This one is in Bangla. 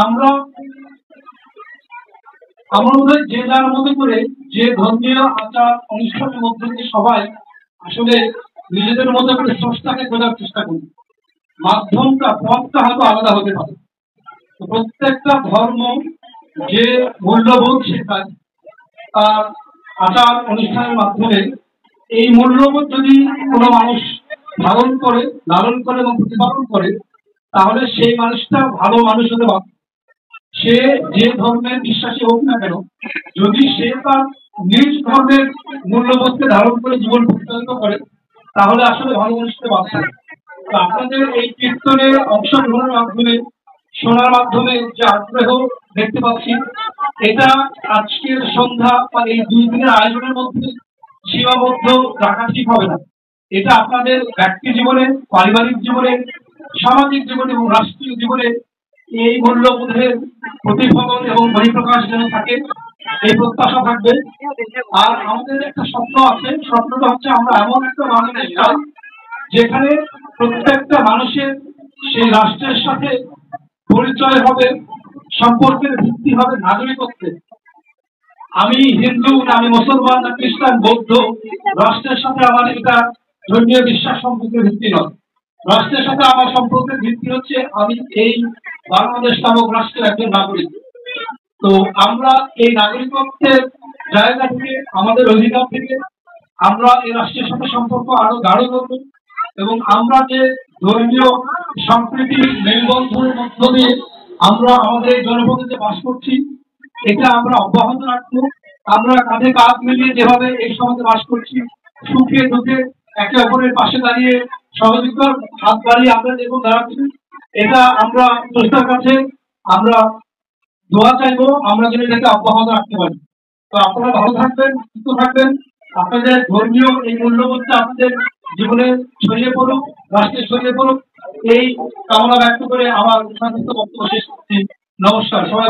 আমরা আমার মনে হয় যে যার মতো করে যে ধর্মীয় আচার অনুষ্ঠানের মধ্যে দিয়ে সবাই আসলে নিজেদের মতো করে স্রষ্টাকে খোঁজার চেষ্টা করি। মাধ্যমটা পথটা হয়তো আলাদা হতে পারে। তো প্রত্যেকটা ধর্ম যে মূল্যবোধ শেখায় তার আচার অনুষ্ঠানের মাধ্যমে এই মূল্যবোধ যদি কোনো মানুষ ধারণ করে, লালন করে এবং প্রতিপালন করে, তাহলে সেই মানুষটা ভালো মানুষ হতে পারে। সে যে ধর্মের বিশ্বাসী হোক না কেন, যদি সে তার নিজ ধর্মের মূল্যবোধকে ধারণ করে জীবন পরিচালিত করে, তাহলে আসলে ভালো মানুষ হতে পারছে। তো আপনাদের এই কীর্তনে অংশগ্রহণের মাধ্যমে, শোনার মাধ্যমে যে আগ্রহ দেখতে পাচ্ছি, এটা আজকের সন্ধ্যা বা এই 2 দিনের আয়োজনের মধ্যে সীমাবদ্ধ রাখা ঠিক হবে না। এটা আপনাদের ব্যক্তি জীবনে, পারিবারিক জীবনে, সামাজিক জীবনে এবং রাষ্ট্রীয় জীবনে এই মূল্যবোধের প্রতিফলন এবং বহিঃপ্রকাশ যেন থাকে, এই প্রত্যাশা থাকবে। আর আমাদের একটা স্বপ্ন আছে, স্বপ্নটা হচ্ছে আমরা এমন একটা বাংলাদেশ চাই যেখানে প্রত্যেকটা মানুষের সেই রাষ্ট্রের সাথে পরিচয় হবে, সম্পর্কের ভিত্তি হবে নাগরিকত্বে। আমি হিন্দু না আমি মুসলমান না খ্রিস্টান বৌদ্ধ, রাষ্ট্রের সাথে আমার এটা ধর্মীয় বিশ্বাস সম্পর্কের ভিত্তি নয়। রাষ্ট্রের সাথে আমার সম্পর্কের ভিত্তি হচ্ছে আমি এই বাংলাদেশ নামক রাষ্ট্রের একজন নাগরিক। তো আমরা এই নাগরিকত্বের জায়গা থেকে, আমাদের অধিকার থেকে আমরা এই রাষ্ট্রের সাথে সম্পর্ক আরো গাঢ় করব এবং আমরা যে ধর্মীয় সম্প্রীতি মেলবন্ধনের মধ্য দিয়ে আমরা আমাদের এই জনপদে বাস করছি, এটা আমরা অব্যাহত রাখবো। আমরা কাঁধে কাঁধ মিলিয়ে যেভাবে এই সমাজে বাস করছি, সুখে দুঃখে একে অপরের পাশে দাঁড়িয়ে সহযোগিতার হাত বাড়িয়ে আমরা যেরকম দাঁড়াচ্ছি, এটা আমরা স্রষ্টার কাছে আমরা দোয়া চাইবো আমরা যেন এটাকে অব্যাহত রাখতে পারি। তো আপনারা ভালো থাকবেন, সুস্থ থাকবেন, আপনাদের ধর্মীয় এই মূল্যবোধটা আপনাদের জীবনে ছড়িয়ে পড়ুক, রাষ্ট্রে ছড়িয়ে পড়ুক, এই কামনা ব্যক্ত করে আমার সংক্ষিপ্ত বক্তব্য শেষ করছি। নমস্কার সবাই।